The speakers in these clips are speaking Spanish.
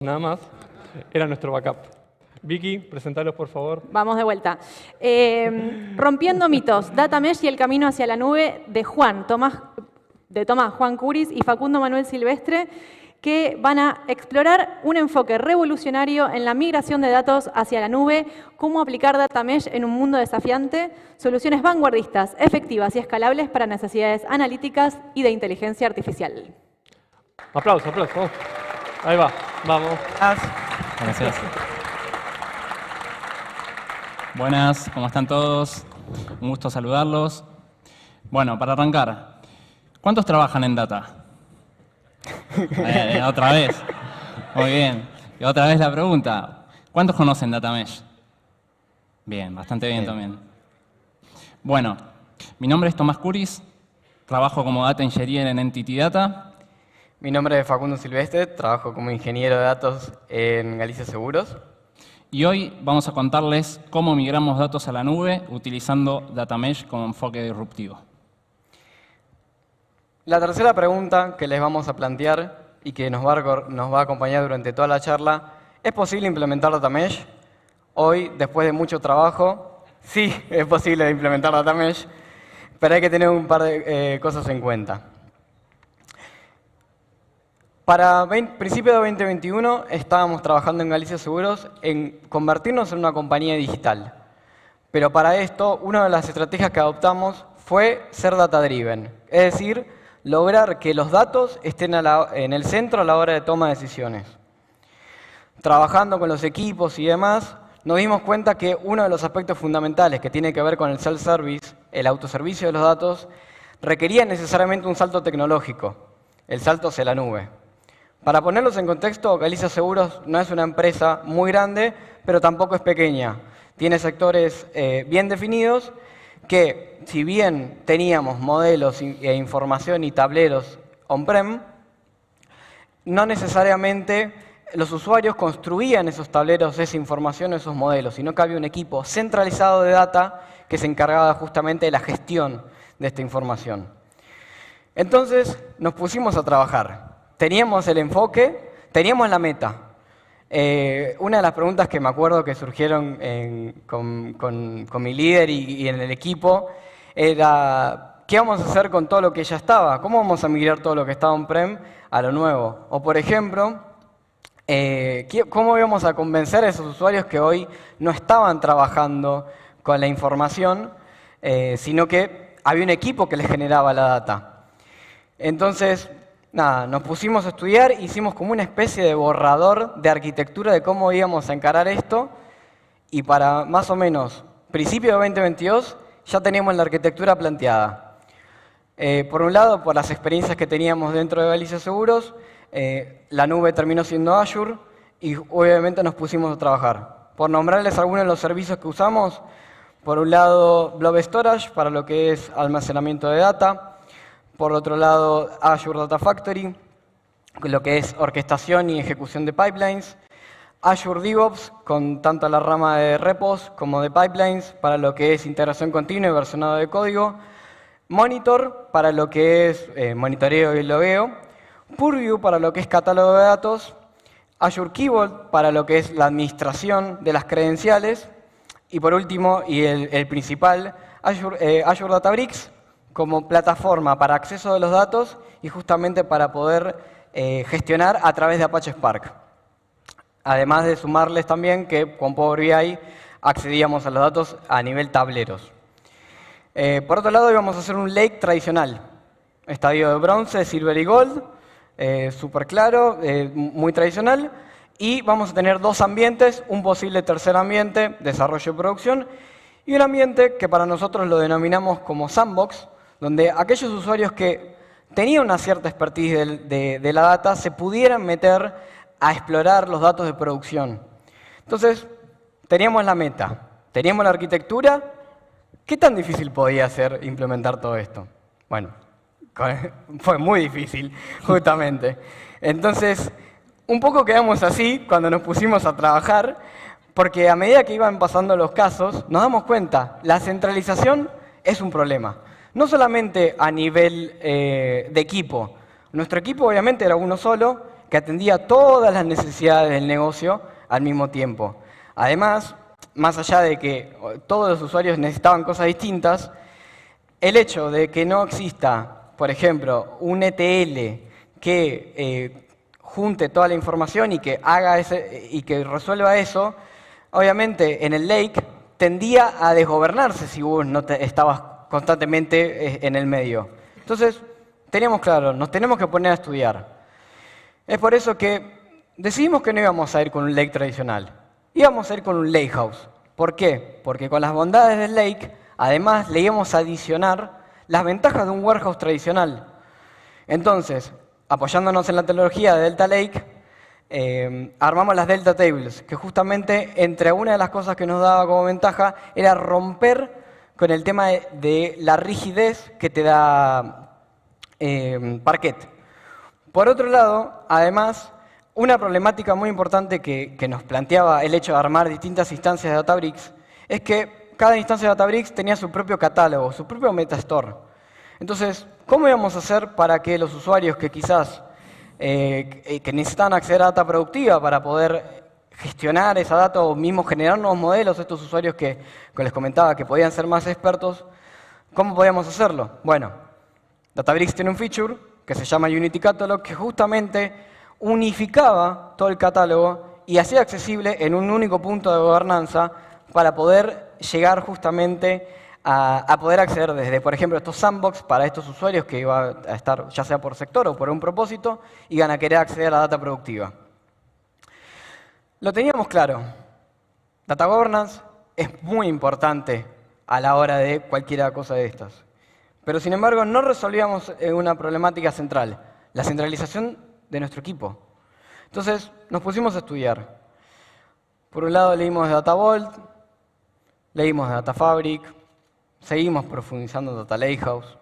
Nada más, era nuestro backup. Vicky, presentalos por favor. Vamos de vuelta. Rompiendo mitos, Data Mesh y el camino hacia la nube de Tomás Juan Curis y Facundo Manuel Silvestre, que van a explorar un enfoque revolucionario en la migración de datos hacia la nube, cómo aplicar Data Mesh en un mundo desafiante, soluciones vanguardistas, efectivas y escalables para necesidades analíticas y de inteligencia artificial. Aplausos, aplausos. Ahí va, vamos. Gracias. Buenas, ¿cómo están todos? Un gusto saludarlos. Bueno, para arrancar, ¿cuántos trabajan en Data? Otra vez. Muy bien. Y otra vez la pregunta. ¿Cuántos conocen Data Mesh? Bien, bastante bien también. Bueno, mi nombre es Tomás Curis. Trabajo como Data Engineer en Entity Data. Mi nombre es Facundo Silvestre. Trabajo como ingeniero de datos en Galicia Seguros. Y hoy vamos a contarles cómo migramos datos a la nube utilizando Data Mesh como enfoque disruptivo. La tercera pregunta que les vamos a plantear y que nos va a acompañar durante toda la charla, ¿es posible implementar Data Mesh? Hoy, después de mucho trabajo, sí, es posible implementar Data Mesh, pero hay que tener un par de cosas en cuenta. Para principios de 2021 estábamos trabajando en Galicia Seguros en convertirnos en una compañía digital. Pero para esto, una de las estrategias que adoptamos fue ser data-driven, es decir, lograr que los datos estén en el centro a la hora de toma de decisiones. Trabajando con los equipos y demás, nos dimos cuenta que uno de los aspectos fundamentales que tiene que ver con el self-service, el autoservicio de los datos, requería necesariamente un salto tecnológico, el salto hacia la nube. Para ponerlos en contexto, Galicia Seguros no es una empresa muy grande, pero tampoco es pequeña. Tiene sectores bien definidos que, si bien teníamos modelos e información y tableros on-prem, no necesariamente los usuarios construían esos tableros, esa información, esos modelos, sino que había un equipo centralizado de data que se encargaba justamente de la gestión de esta información. Entonces nos pusimos a trabajar. Teníamos el enfoque, teníamos la meta. Una de las preguntas que me acuerdo que surgieron con mi líder y en el equipo era ¿qué vamos a hacer con todo lo que ya estaba? ¿Cómo vamos a migrar todo lo que estaba on-prem a lo nuevo? O por ejemplo, ¿cómo íbamos a convencer a esos usuarios que hoy no estaban trabajando con la información, sino que había un equipo que les generaba la data? Entonces, nada, nos pusimos a estudiar, hicimos como una especie de borrador de arquitectura de cómo íbamos a encarar esto y para más o menos principio de 2022 ya teníamos la arquitectura planteada. Por un lado, por las experiencias que teníamos dentro de Galicia Seguros, la nube terminó siendo Azure y obviamente nos pusimos a trabajar. Por nombrarles algunos de los servicios que usamos, por un lado Blob Storage para lo que es almacenamiento de data, por otro lado, Azure Data Factory, lo que es orquestación y ejecución de pipelines. Azure DevOps, con tanto la rama de repos como de pipelines, para lo que es integración continua y versionado de código. Monitor, para lo que es monitoreo y logueo. Purview, para lo que es catálogo de datos. Azure Key Vault, para lo que es la administración de las credenciales. Y por último, y el principal, Azure Databricks, como plataforma para acceso de los datos y justamente para poder gestionar a través de Apache Spark. Además de sumarles también que con Power BI accedíamos a los datos a nivel tableros. Por otro lado, íbamos a hacer un lake tradicional, estadio de bronce, silver y gold, súper claro, muy tradicional. Y vamos a tener dos ambientes, un posible tercer ambiente, desarrollo y producción, y un ambiente que para nosotros lo denominamos como sandbox, donde aquellos usuarios que tenían una cierta expertise de la data se pudieran meter a explorar los datos de producción. Entonces, teníamos la meta, teníamos la arquitectura. ¿Qué tan difícil podía ser implementar todo esto? Bueno, fue muy difícil, justamente. Entonces, un poco quedamos así cuando nos pusimos a trabajar, porque a medida que iban pasando los casos, nos damos cuenta, la centralización es un problema. No solamente a nivel de equipo. Nuestro equipo obviamente era uno solo, que atendía todas las necesidades del negocio al mismo tiempo. Además, más allá de que todos los usuarios necesitaban cosas distintas, el hecho de que no exista, por ejemplo, un ETL que junte toda la información y que resuelva eso, obviamente en el lake tendía a desgobernarse si vos no estabas constantemente en el medio. Entonces, teníamos claro, nos tenemos que poner a estudiar. Es por eso que decidimos que no íbamos a ir con un lake tradicional, íbamos a ir con un lakehouse. ¿Por qué? Porque con las bondades del lake, además le íbamos a adicionar las ventajas de un warehouse tradicional. Entonces, apoyándonos en la tecnología de Delta Lake, armamos las Delta Tables, que justamente entre una de las cosas que nos daba como ventaja era romper con el tema de la rigidez que te da Parquet. Por otro lado, además, una problemática muy importante que nos planteaba el hecho de armar distintas instancias de Databricks es que cada instancia de Databricks tenía su propio catálogo, su propio metastore. Entonces, ¿cómo íbamos a hacer para que los usuarios que quizás que necesitan acceder a data productiva para poder gestionar esa data o mismo generar nuevos modelos, estos usuarios que les comentaba que podían ser más expertos, ¿cómo podíamos hacerlo? Bueno, Databricks tiene un feature que se llama Unity Catalog, que justamente unificaba todo el catálogo y hacía accesible en un único punto de gobernanza para poder llegar justamente a poder acceder desde, por ejemplo, estos sandbox para estos usuarios que iban a estar ya sea por sector o por un propósito, iban a querer acceder a la data productiva. Lo teníamos claro. Data governance es muy importante a la hora de cualquier cosa de estas. Pero sin embargo no resolvíamos una problemática central, la centralización de nuestro equipo. Entonces nos pusimos a estudiar. Por un lado leímos de Data Vault, leímos de Data Fabric, seguimos profundizando en Data Lakehouse.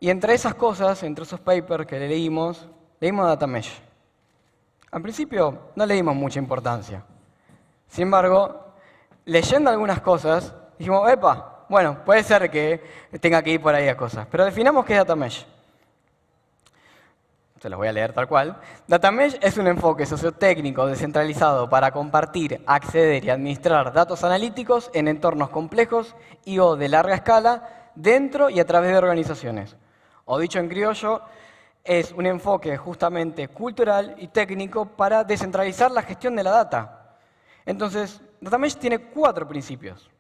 Y entre esas cosas, entre esos papers que leímos Data Mesh. Al principio no le dimos mucha importancia. Sin embargo, leyendo algunas cosas, dijimos, epa, bueno, puede ser que tenga que ir por ahí a cosas. Pero definamos qué es Data Mesh. Se los voy a leer tal cual. Data Mesh es un enfoque sociotécnico descentralizado para compartir, acceder y administrar datos analíticos en entornos complejos y o de larga escala dentro y a través de organizaciones. O dicho en criollo, es un enfoque justamente cultural y técnico para descentralizar la gestión de la data. Entonces, Data Mesh tiene 4 principios.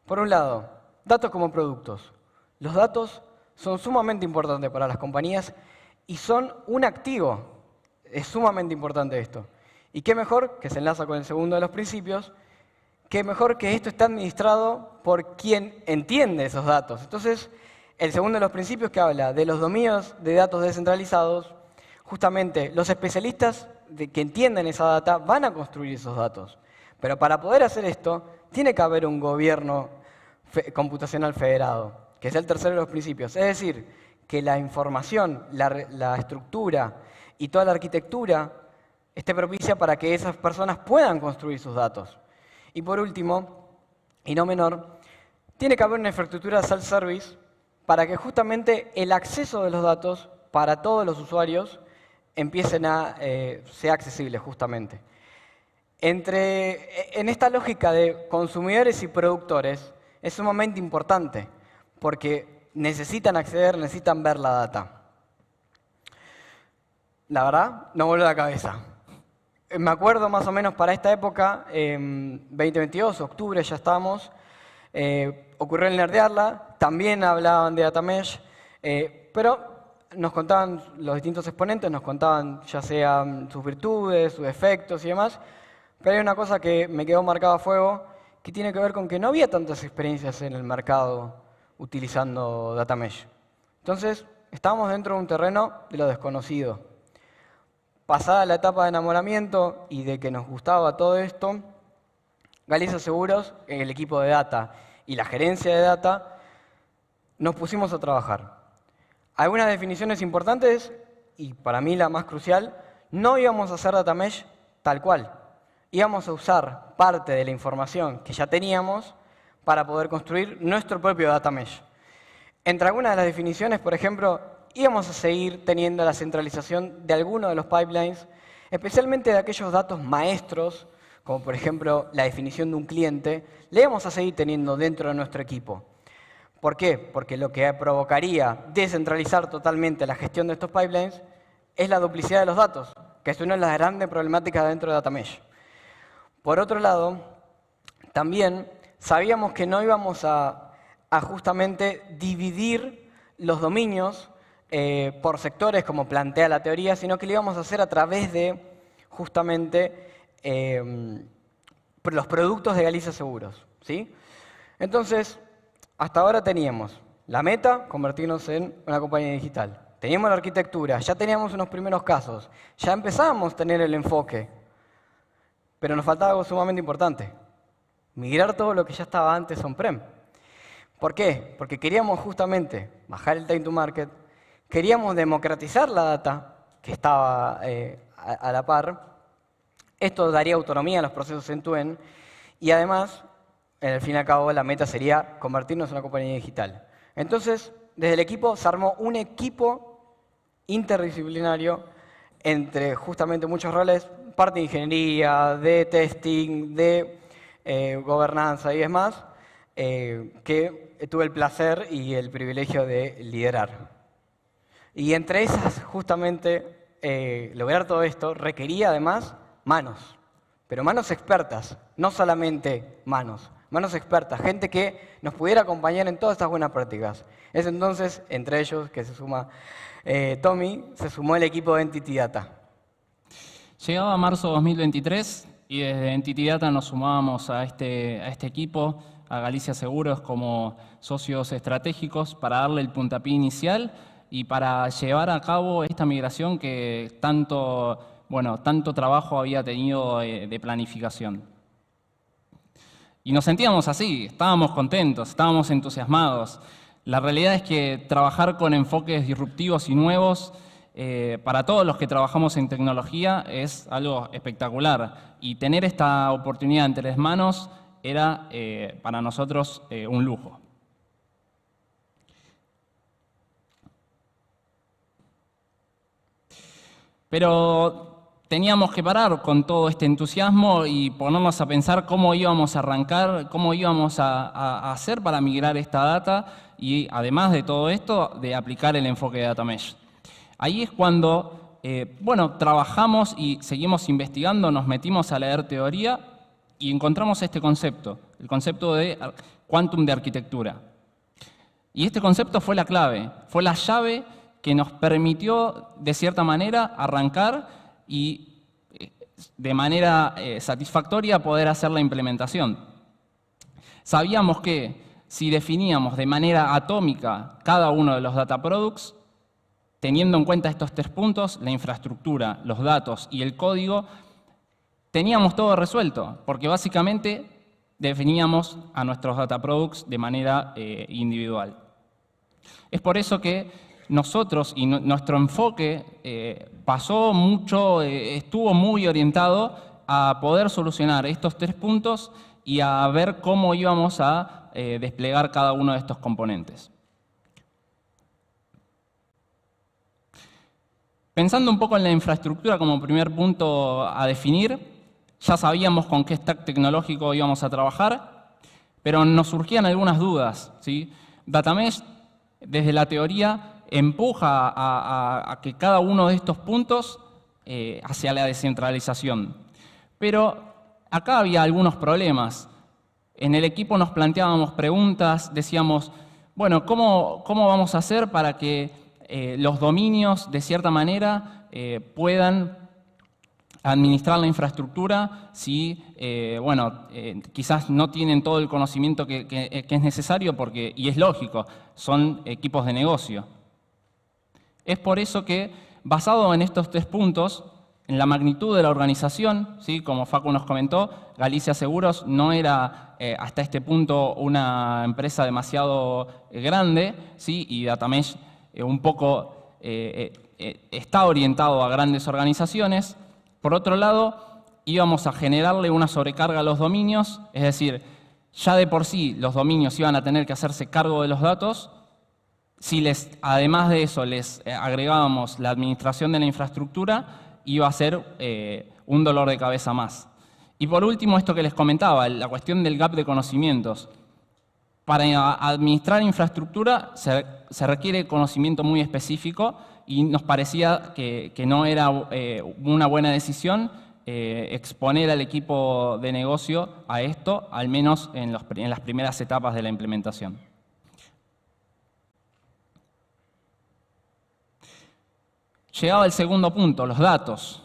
Por un lado, datos como productos. Los datos son sumamente importantes para las compañías y son un activo. Es sumamente importante esto. Y qué mejor, que se enlaza con el segundo de los principios, qué mejor que esto esté administrado por quien entiende esos datos. Entonces, el segundo de los principios que habla de los dominios de datos descentralizados, justamente los especialistas que entienden esa data van a construir esos datos. Pero para poder hacer esto, tiene que haber un gobierno computacional federado, que es el tercero de los principios. Es decir, que la información, la estructura y toda la arquitectura esté propicia para que esas personas puedan construir sus datos. Y por último, y no menor, tiene que haber una infraestructura self-service para que justamente el acceso de los datos para todos los usuarios sea accesible justamente. En esta lógica de consumidores y productores es sumamente importante porque necesitan acceder, necesitan ver la data. La verdad, no vuelve a la cabeza. Me acuerdo más o menos para esta época, 2022, octubre ya estábamos, ocurrió el Nerdearla, también hablaban de Data Mesh, pero nos contaban los distintos exponentes, nos contaban ya sean sus virtudes, sus defectos y demás, pero hay una cosa que me quedó marcada a fuego, que tiene que ver con que no había tantas experiencias en el mercado utilizando Data Mesh. Entonces, estábamos dentro de un terreno de lo desconocido. Pasada la etapa de enamoramiento y de que nos gustaba todo esto, Galicia Seguros, el equipo de data y la gerencia de data, nos pusimos a trabajar. Algunas definiciones importantes, y para mí la más crucial, no íbamos a hacer Data Mesh tal cual. Íbamos a usar parte de la información que ya teníamos para poder construir nuestro propio Data Mesh. Entre algunas de las definiciones, por ejemplo, íbamos a seguir teniendo la centralización de algunos de los pipelines, especialmente de aquellos datos maestros, como por ejemplo la definición de un cliente, le íbamos a seguir teniendo dentro de nuestro equipo. ¿Por qué? Porque lo que provocaría descentralizar totalmente la gestión de estos pipelines es la duplicidad de los datos, que es una de las grandes problemáticas dentro de DataMesh. Por otro lado, también sabíamos que no íbamos a justamente dividir los dominios por sectores como plantea la teoría, sino que lo íbamos a hacer a través de justamente los productos de Galicia Seguros, ¿sí? Entonces, hasta ahora teníamos la meta, convertirnos en una compañía digital. Teníamos la arquitectura, ya teníamos unos primeros casos, ya empezábamos a tener el enfoque, pero nos faltaba algo sumamente importante: migrar todo lo que ya estaba antes on-prem. ¿Por qué? Porque queríamos justamente bajar el time to market, queríamos democratizar la data que estaba a la par. Esto daría autonomía a los procesos end-to-end y además, al fin y al cabo, la meta sería convertirnos en una compañía digital. Entonces, desde el equipo se armó un equipo interdisciplinario entre justamente muchos roles, parte de ingeniería, de testing, de gobernanza y demás, que tuve el placer y el privilegio de liderar. Y entre esas, justamente, lograr todo esto requería además manos, pero manos expertas, no solamente manos expertas, gente que nos pudiera acompañar en todas estas buenas prácticas. Es entonces, entre ellos, que se suma Tommy, se sumó el equipo de Entity Data. Llegaba marzo de 2023 y desde Entity Data nos sumábamos a este equipo, a Galicia Seguros, como socios estratégicos para darle el puntapié inicial y para llevar a cabo esta migración que tanto trabajo había tenido de planificación. Y nos sentíamos así, estábamos contentos, estábamos entusiasmados. La realidad es que trabajar con enfoques disruptivos y nuevos para todos los que trabajamos en tecnología es algo espectacular. Y tener esta oportunidad entre las manos era para nosotros un lujo. Pero teníamos que parar con todo este entusiasmo y ponernos a pensar cómo íbamos a arrancar, cómo íbamos a hacer para migrar esta data y, además de todo esto, de aplicar el enfoque de DataMesh. Ahí es cuando, trabajamos y seguimos investigando, nos metimos a leer teoría y encontramos este concepto, el concepto de quantum de arquitectura. Y este concepto fue la clave, fue la llave que nos permitió, de cierta manera, arrancar y de manera satisfactoria poder hacer la implementación. Sabíamos que si definíamos de manera atómica cada uno de los data products, teniendo en cuenta estos 3 puntos, la infraestructura, los datos y el código, teníamos todo resuelto, porque básicamente definíamos a nuestros data products de manera individual. Es por eso que nosotros y nuestro enfoque estuvo muy orientado a poder solucionar estos 3 puntos y a ver cómo íbamos a desplegar cada uno de estos componentes. Pensando un poco en la infraestructura como primer punto a definir, ya sabíamos con qué stack tecnológico íbamos a trabajar, pero nos surgían algunas dudas, ¿sí? DataMesh, desde la teoría, empuja a que cada uno de estos puntos hacia la descentralización. Pero acá había algunos problemas. En el equipo nos planteábamos preguntas, decíamos, bueno, ¿cómo vamos a hacer para que los dominios, de cierta manera, puedan administrar la infraestructura si, quizás no tienen todo el conocimiento que es necesario y es lógico, son equipos de negocio? Es por eso que, basado en estos 3 puntos, en la magnitud de la organización, ¿sí? Como Facu nos comentó, Galicia Seguros no era hasta este punto una empresa demasiado grande, ¿sí? Y DataMesh un poco está orientado a grandes organizaciones. Por otro lado, íbamos a generarle una sobrecarga a los dominios, es decir, ya de por sí los dominios iban a tener que hacerse cargo de los datos. Si además de eso les agregábamos la administración de la infraestructura, iba a ser un dolor de cabeza más. Y por último, esto que les comentaba, la cuestión del gap de conocimientos. Para administrar infraestructura se requiere conocimiento muy específico y nos parecía que no era una buena decisión exponer al equipo de negocio a esto, al menos en las primeras etapas de la implementación. Llegaba el segundo punto, los datos.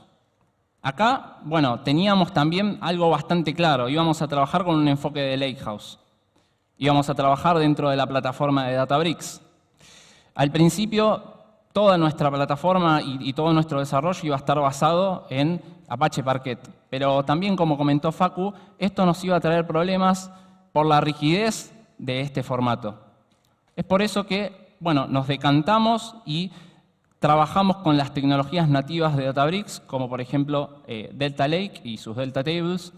Acá, bueno, teníamos también algo bastante claro. Íbamos a trabajar con un enfoque de Lakehouse. Íbamos a trabajar dentro de la plataforma de Databricks. Al principio, toda nuestra plataforma y todo nuestro desarrollo iba a estar basado en Apache Parquet. Pero también, como comentó Facu, esto nos iba a traer problemas por la rigidez de este formato. Es por eso que, bueno, nos decantamos y trabajamos con las tecnologías nativas de Databricks, como por ejemplo Delta Lake y sus Delta Tables,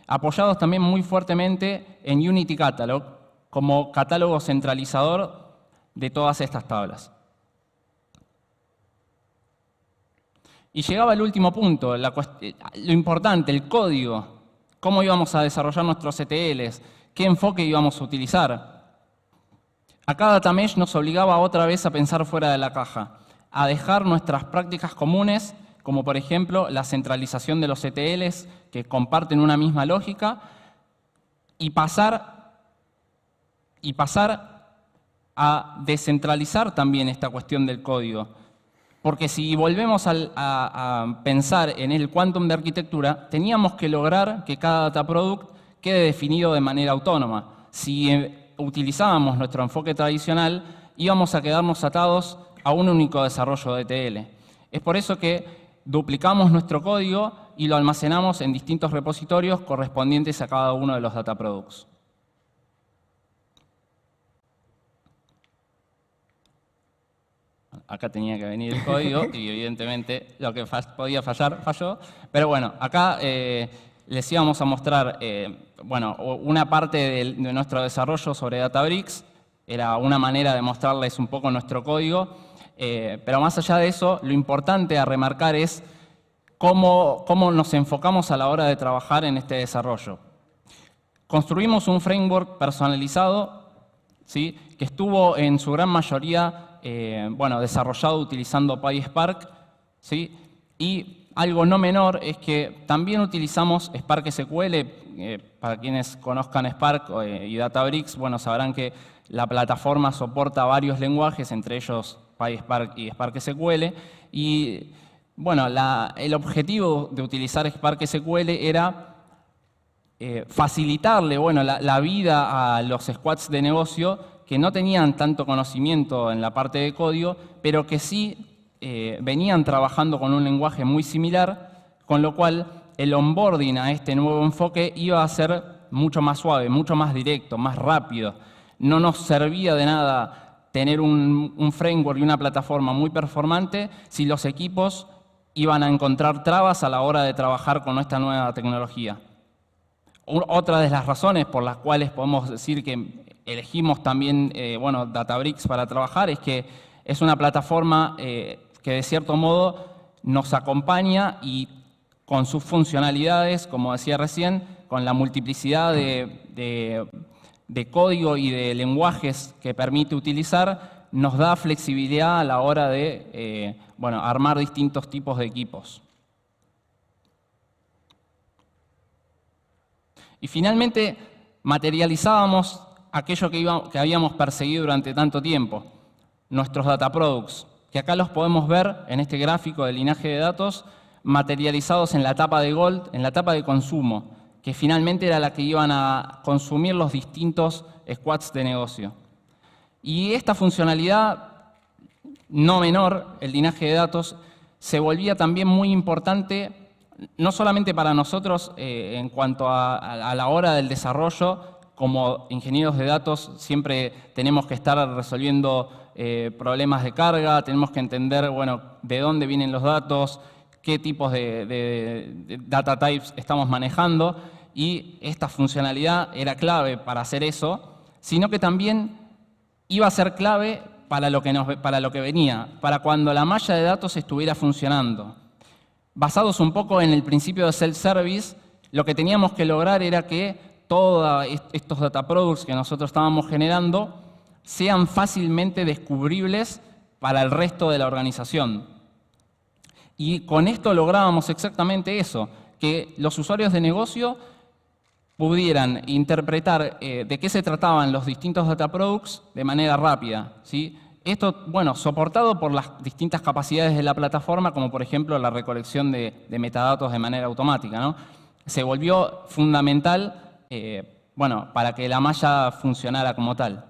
apoyados también muy fuertemente en Unity Catalog, como catálogo centralizador de todas estas tablas. Y llegaba el último punto, lo importante, el código. Cómo íbamos a desarrollar nuestros ETLs, qué enfoque íbamos a utilizar. Acá DataMesh nos obligaba otra vez a pensar fuera de la caja, a dejar nuestras prácticas comunes, como por ejemplo la centralización de los ETLs que comparten una misma lógica, y pasar a descentralizar también esta cuestión del código. Porque si volvemos a pensar en el quantum de arquitectura, teníamos que lograr que cada data product quede definido de manera autónoma. Si utilizábamos nuestro enfoque tradicional, íbamos a quedarnos atados a un único desarrollo de ETL. Es por eso que duplicamos nuestro código y lo almacenamos en distintos repositorios correspondientes a cada uno de los data products. Acá tenía que venir el código y evidentemente lo que podía fallar, falló. Pero bueno, acá les íbamos a mostrar bueno, una parte de nuestro desarrollo sobre Databricks. Era una manera de mostrarles un poco nuestro código. Pero más allá de eso, lo importante a remarcar es cómo nos enfocamos a la hora de trabajar en este desarrollo. Construimos un framework personalizado, ¿sí?, que estuvo en su gran mayoría bueno, desarrollado utilizando PySpark, ¿sí? Y algo no menor es que también utilizamos Spark SQL. Para quienes conozcan Spark y Databricks, bueno, sabrán que la plataforma soporta varios lenguajes, entre ellos PySpark y Spark SQL. Y bueno, el objetivo de utilizar Spark SQL era facilitarle, bueno, la vida a los squads de negocio que no tenían tanto conocimiento en la parte de código, pero que sí venían trabajando con un lenguaje muy similar, con lo cual el onboarding a este nuevo enfoque iba a ser mucho más suave, mucho más directo, más rápido. No nos servía de nada tener un framework y una plataforma muy performante si los equipos iban a encontrar trabas a la hora de trabajar con esta nueva tecnología. Otra de las razones por las cuales podemos decir que elegimos también bueno, Databricks para trabajar es que es una plataforma que de cierto modo nos acompaña y con sus funcionalidades, como decía recién, con la multiplicidad de código y de lenguajes que permite utilizar, nos da flexibilidad a la hora de bueno, armar distintos tipos de equipos. Y finalmente materializábamos aquello que habíamos perseguido durante tanto tiempo, nuestros data products, que acá los podemos ver en este gráfico de linaje de datos, materializados en la etapa de Gold, en la etapa de consumo, que finalmente era la que iban a consumir los distintos squads de negocio. Y esta funcionalidad no menor, el linaje de datos, se volvía también muy importante, no solamente para nosotros en cuanto a la hora del desarrollo. Como ingenieros de datos siempre tenemos que estar resolviendo problemas de carga, tenemos que entender, bueno, de dónde vienen los datos, qué tipos de data types estamos manejando, y esta funcionalidad era clave para hacer eso, sino que también iba a ser clave para lo que venía, para cuando la malla de datos estuviera funcionando. Basados un poco en el principio de self-service, lo que teníamos que lograr era que todos estos data products que nosotros estábamos generando sean fácilmente descubribles para el resto de la organización. Y con esto lográbamos exactamente eso, que los usuarios de negocio pudieran interpretar de qué se trataban los distintos data products de manera rápida, ¿sí? Esto, bueno, soportado por las distintas capacidades de la plataforma, como por ejemplo la recolección de metadatos de manera automática, ¿no? Se volvió fundamental, bueno, para que la malla funcionara como tal.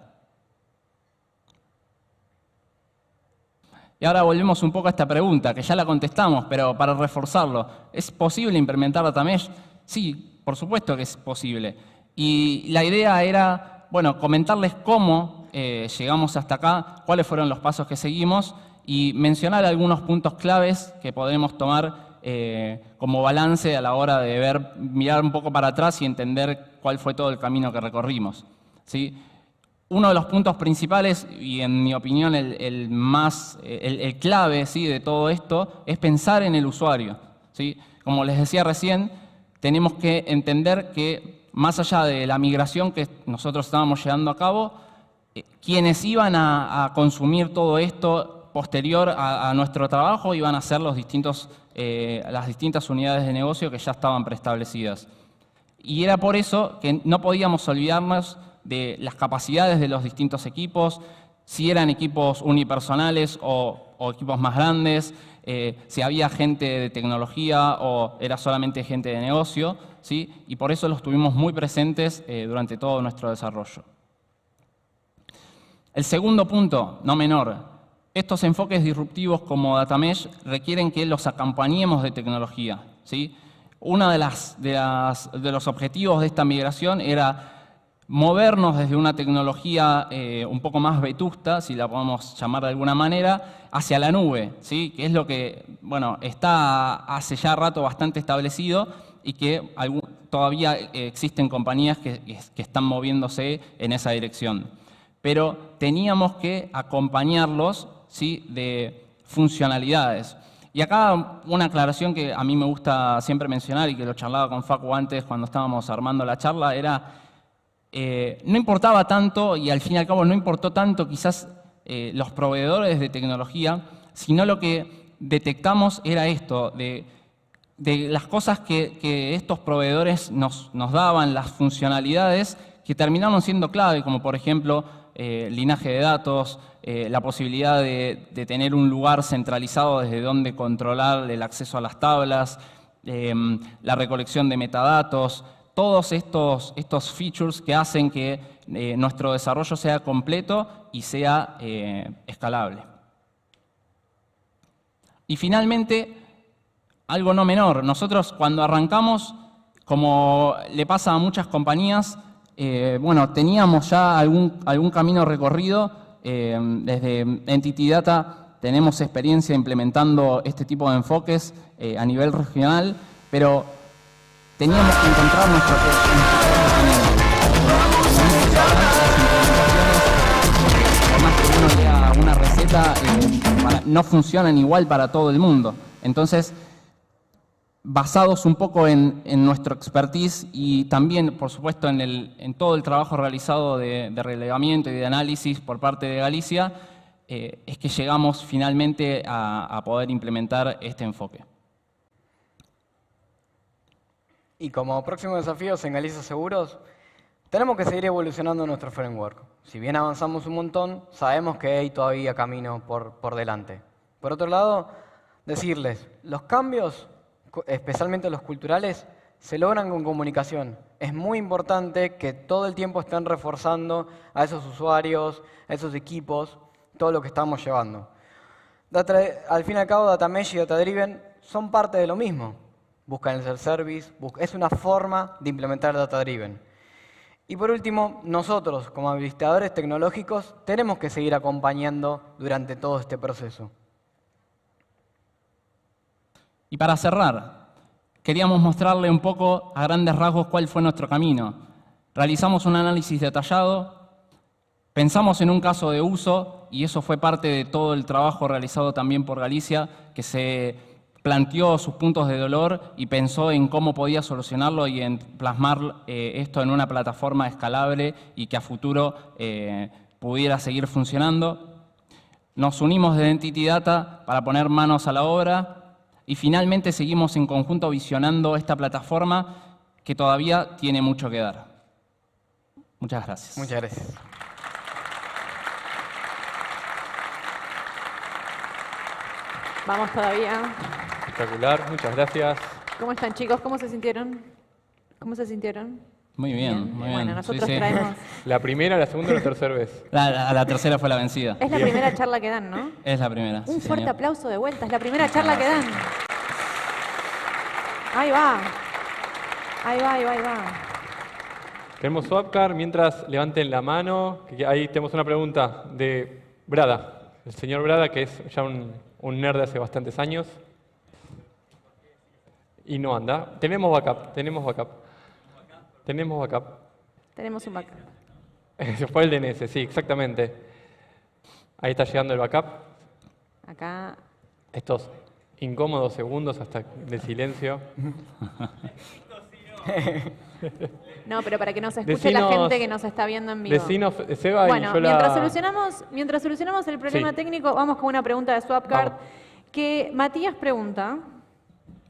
Y ahora volvemos un poco a esta pregunta, que ya la contestamos, pero para reforzarlo. ¿Es posible implementar Data Mesh? Sí, por supuesto que es posible. Y la idea era, bueno, comentarles cómo llegamos hasta acá, cuáles fueron los pasos que seguimos y mencionar algunos puntos claves que podemos tomar como balance a la hora de mirar un poco para atrás y entender cuál fue todo el camino que recorrimos, ¿sí? Uno de los puntos principales, y en mi opinión el clave, ¿sí?, de todo esto, es pensar en el usuario, ¿sí? Como les decía recién, tenemos que entender que más allá de la migración que nosotros estábamos llevando a cabo, quienes iban a consumir todo esto posterior a nuestro trabajo iban a ser las distintas unidades de negocio que ya estaban preestablecidas. Y era por eso que no podíamos olvidarnos de las capacidades de los distintos equipos, si eran equipos unipersonales o equipos más grandes, si había gente de tecnología o era solamente gente de negocio, ¿sí? Y por eso los tuvimos muy presentes durante todo nuestro desarrollo. El segundo punto, no menor, estos enfoques disruptivos como Data Mesh requieren que los acompañemos de tecnología, ¿sí? Uno de los objetivos de esta migración era movernos desde una tecnología un poco más vetusta, si la podemos llamar de alguna manera, hacia la nube, ¿sí? Que es lo que, bueno, está hace ya rato bastante establecido y que todavía existen compañías que están moviéndose en esa dirección. Pero teníamos que acompañarlos, ¿sí?, de funcionalidades. Y acá una aclaración que a mí me gusta siempre mencionar y que lo charlaba con Facu antes cuando estábamos armando la charla era, no importaba tanto, y al fin y al cabo no importó tanto quizás los proveedores de tecnología, sino lo que detectamos era esto, de las cosas que estos proveedores nos daban, las funcionalidades que terminaron siendo clave, como por ejemplo linaje de datos, la posibilidad de tener un lugar centralizado desde donde controlar el acceso a las tablas, la recolección de metadatos, todos estos features que hacen que nuestro desarrollo sea completo y sea escalable. Y finalmente, algo no menor, nosotros cuando arrancamos, como le pasa a muchas compañías, bueno, teníamos ya algún camino recorrido. Desde Entity Data tenemos experiencia implementando este tipo de enfoques a nivel regional, pero teníamos que encontrar nuestro camino. Por más que uno lea una receta, no funcionan igual para todo el mundo. Entonces, basados un poco en nuestro expertise y también, por supuesto, en todo el trabajo realizado de relevamiento y de análisis por parte de Galicia, es que llegamos finalmente a poder implementar este enfoque. Y como próximos desafíos en Galicia Seguros, tenemos que seguir evolucionando nuestro framework. Si bien avanzamos un montón, sabemos que hay todavía camino por delante. Por otro lado, decirles, los cambios, especialmente los culturales, se logran con comunicación. Es muy importante que todo el tiempo estén reforzando a esos usuarios, a esos equipos, todo lo que estamos llevando. Al fin y al cabo, Data Mesh y Data Driven son parte de lo mismo. Buscan el self-service, es una forma de implementar Data Driven. Y por último, nosotros, como administradores tecnológicos, tenemos que seguir acompañando durante todo este proceso. Y para cerrar, queríamos mostrarle un poco, a grandes rasgos, cuál fue nuestro camino. Realizamos un análisis detallado, Pensamos en un caso de uso, y eso fue parte de todo el trabajo realizado también por Galicia, que se planteó sus puntos de dolor y pensó en cómo podía solucionarlo y en plasmar esto en una plataforma escalable y que a futuro pudiera seguir funcionando. Nos unimos de Entity Data para poner manos a la obra y finalmente seguimos en conjunto visionando esta plataforma que todavía tiene mucho que dar. Muchas gracias. Muchas gracias. Vamos todavía. Espectacular, muchas gracias. ¿Cómo están, chicos? ¿Cómo se sintieron? ¿Cómo se sintieron? Muy bien, muy bien. Bueno, nosotros Sí, sí. traemos... ¿La primera, la segunda o la tercera vez? La tercera fue la vencida. Es la primera charla que dan, ¿no? Es la primera. Un sí, fuerte señor. aplauso de vuelta. Es la primera charla que dan. Ahí va. Ahí va, ahí va, ahí va. Tenemos Swapcar, mientras levanten la mano, que ahí tenemos una pregunta de Brada. El señor Brada, que es ya un nerd de hace bastantes años. Y no anda. Tenemos backup, tenemos backup. Tenemos backup. Tenemos un backup. Ese fue el DNS, sí, exactamente. Ahí está llegando el backup. Acá. Estos incómodos segundos hasta de silencio. No, pero para que nos escuche la Decinos- gente que nos está viendo en vivo. Decinos, Seba, Bueno, y yo mientras solucionamos el problema Sí. técnico, vamos con una pregunta de Swapcard. Vamos. Que Matías pregunta,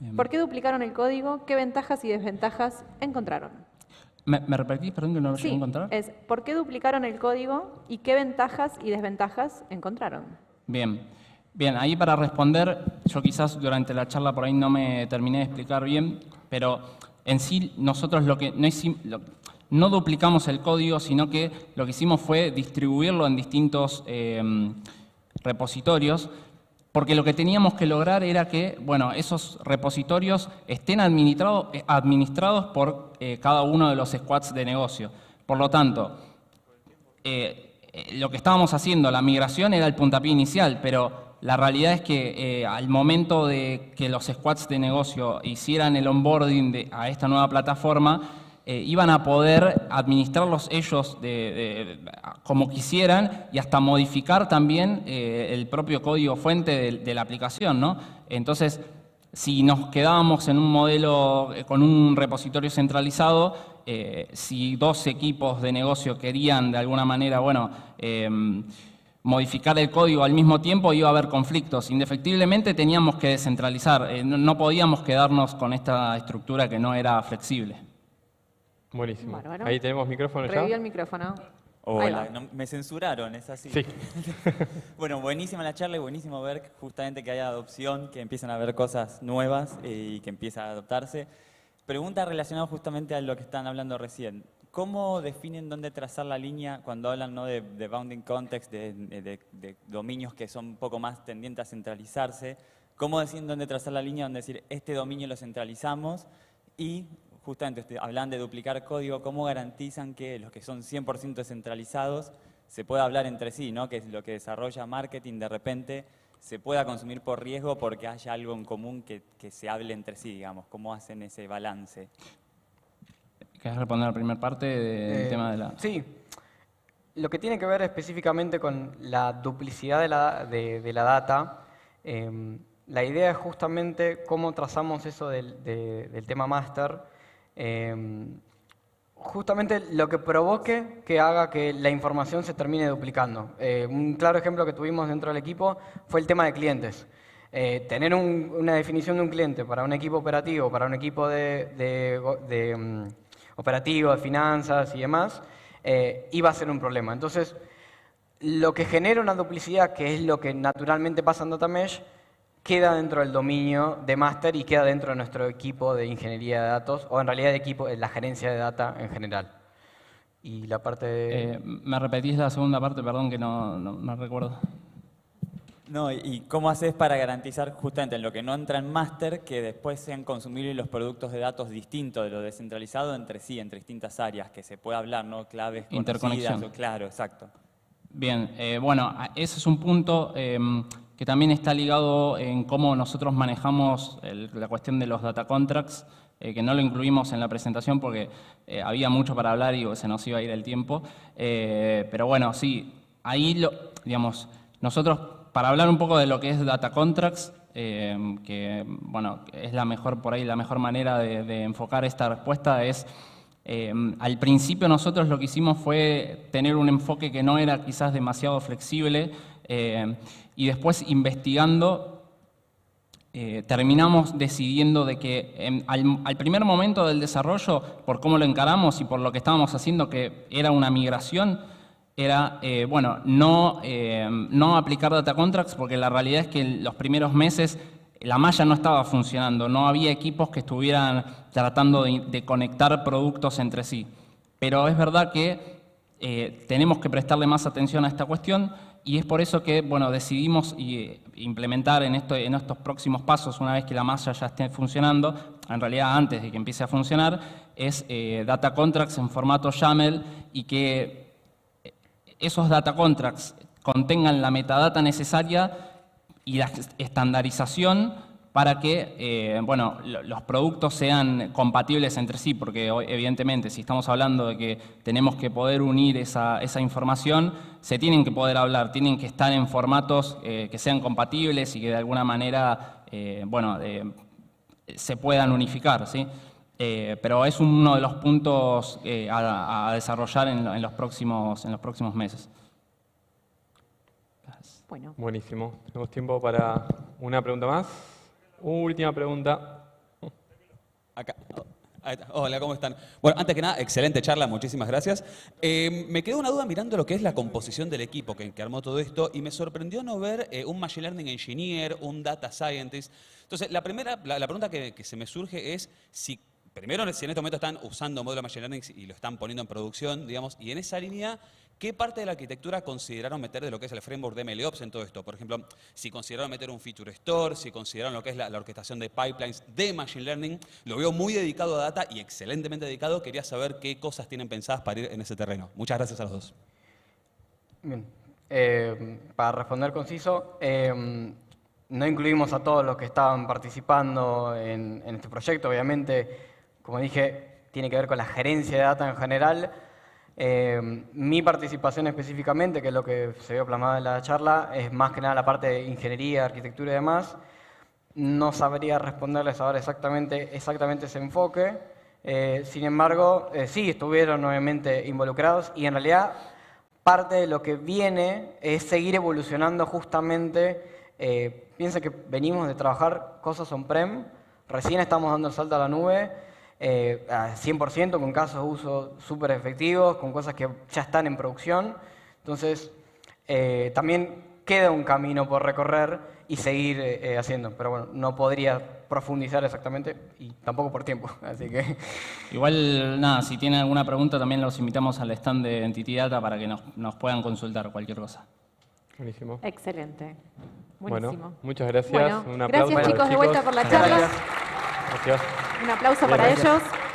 Bien. ¿por qué duplicaron el código? ¿Qué ventajas y desventajas encontraron? ¿Me repetís, perdón, que no lo llegué a Sí, encontrar? es ¿por qué duplicaron el código y qué ventajas y desventajas encontraron? Bien. Bien, ahí para responder, yo quizás durante la charla por ahí no me terminé de explicar bien, pero en sí nosotros lo que no duplicamos el código, sino que lo que hicimos fue distribuirlo en distintos repositorios, porque lo que teníamos que lograr era que, bueno, esos repositorios estén administrados por cada uno de los squads de negocio. Por lo tanto, lo que estábamos haciendo, la migración era el puntapié inicial, pero la realidad es que al momento de que los squads de negocio hicieran el onboarding a esta nueva plataforma, iban a poder administrarlos ellos como quisieran y hasta modificar también el propio código fuente de la aplicación, ¿no? Entonces, si nos quedábamos en un modelo con un repositorio centralizado, si dos equipos de negocio querían de alguna manera, bueno, modificar el código al mismo tiempo, iba a haber conflictos. Indefectiblemente teníamos que descentralizar, no podíamos quedarnos con esta estructura que no era flexible. Buenísimo. Bárbaro. Ahí tenemos micrófono ya. Revivió el micrófono. Ahí Hola, va. no, me censuraron, ¿es así? Sí. Bueno, buenísima la charla y buenísimo ver justamente que haya adopción, que empiezan a ver cosas nuevas y que empieza a adoptarse. Pregunta relacionada justamente a lo que están hablando recién. ¿Cómo definen dónde trazar la línea cuando hablan, ¿no?, de bounding context, de dominios que son un poco más tendientes a centralizarse? ¿Cómo deciden dónde trazar la línea donde decir este dominio lo centralizamos y justamente hablan de duplicar código, ¿cómo garantizan que los que son 100% descentralizados se pueda hablar entre sí, ¿no? Que es lo que desarrolla marketing de repente se pueda consumir por riesgo porque haya algo en común que se hable entre sí, digamos? ¿Cómo hacen ese balance? ¿Querés responder la primera parte del tema de la...? Sí. Lo que tiene que ver específicamente con la duplicidad de la data, la idea es justamente cómo trazamos eso del tema master. Justamente lo que provoque que haga que la información se termine duplicando. Un claro ejemplo que tuvimos dentro del equipo fue el tema de clientes. Tener una definición de un cliente para un equipo operativo, para un equipo operativo, de finanzas y demás, iba a ser un problema. Entonces, lo que genera una duplicidad, que es lo que naturalmente pasa en Data Mesh, queda dentro del dominio de Master y queda dentro de nuestro equipo de ingeniería de datos, o en realidad de equipo de la gerencia de data en general. Y la parte de... ¿Me repetís la segunda parte? Perdón que no recuerdo. No, ¿y cómo haces para garantizar justamente en lo que no entra en máster que después sean consumibles los productos de datos distintos de lo descentralizado entre sí, entre distintas áreas, que se pueda hablar, ¿no? Claves conocidas. Interconexión. Claro, exacto. Bien, bueno, ese es un punto que también está ligado en cómo nosotros manejamos la cuestión de los data contracts, que no lo incluimos en la presentación porque había mucho para hablar y se nos iba a ir el tiempo. Pero bueno, sí, ahí, digamos, nosotros, para hablar un poco de lo que es data contracts, que bueno, es la mejor, por ahí la mejor manera de enfocar esta respuesta es, al principio nosotros lo que hicimos fue tener un enfoque que no era quizás demasiado flexible, y después investigando terminamos decidiendo de que al primer momento del desarrollo, por cómo lo encaramos y por lo que estábamos haciendo, que era una migración, era, bueno, no aplicar data contracts, porque la realidad es que en los primeros meses la malla no estaba funcionando, no había equipos que estuvieran tratando de conectar productos entre sí. Pero es verdad que tenemos que prestarle más atención a esta cuestión y es por eso que, bueno, decidimos implementar en estos próximos pasos, una vez que la malla ya esté funcionando, en realidad antes de que empiece a funcionar, es data contracts en formato YAML y que esos data contracts contengan la metadata necesaria y la estandarización para que bueno, los productos sean compatibles entre sí, porque evidentemente si estamos hablando de que tenemos que poder unir esa información, se tienen que poder hablar, tienen que estar en formatos que sean compatibles y que de alguna manera bueno, se puedan unificar, ¿sí? Pero es uno de los puntos a desarrollar en los próximos meses. Bueno. Buenísimo. Tenemos tiempo para una pregunta más. Última pregunta. Acá. Ahí está. Hola, ¿cómo están? Bueno, antes que nada, excelente charla, muchísimas gracias. Me quedó una duda mirando lo que es la composición del equipo que armó todo esto y me sorprendió no ver un Machine Learning Engineer, un Data Scientist. Entonces, la pregunta que se me surge es primero, si en este momento están usando módulo de Machine Learning y lo están poniendo en producción, digamos, y en esa línea, ¿qué parte de la arquitectura consideraron meter de lo que es el framework de MLOps en todo esto? Por ejemplo, si consideraron meter un feature store, si consideraron lo que es la orquestación de pipelines de Machine Learning, lo veo muy dedicado a data y excelentemente dedicado. Quería saber qué cosas tienen pensadas para ir en ese terreno. Muchas gracias a los dos. Bien. Para responder conciso, no incluimos a todos los que estaban participando en este proyecto. Obviamente, como dije, tiene que ver con la gerencia de data en general. Mi participación específicamente, que es lo que se vio plasmado en la charla, es más que nada la parte de ingeniería, arquitectura y demás. No sabría responderles ahora exactamente ese enfoque. Sin embargo, sí estuvieron obviamente involucrados y en realidad parte de lo que viene es seguir evolucionando justamente. Piensen que venimos de trabajar cosas on-prem, recién estamos dando el salto a la nube, 100%, con casos de uso súper efectivos, con cosas que ya están en producción. Entonces, también queda un camino por recorrer y seguir haciendo. Pero bueno, no podría profundizar exactamente y tampoco por tiempo. Así que... Igual, nada, si tienen alguna pregunta también los invitamos al stand de Entity Data para que nos puedan consultar cualquier cosa. Buenísimo. Excelente. Buenísimo. Bueno, muchas gracias. Bueno, Un aplauso gracias para chicos los de vuelta por la charla. Gracias. Un aplauso Bien, para gracias. ellos.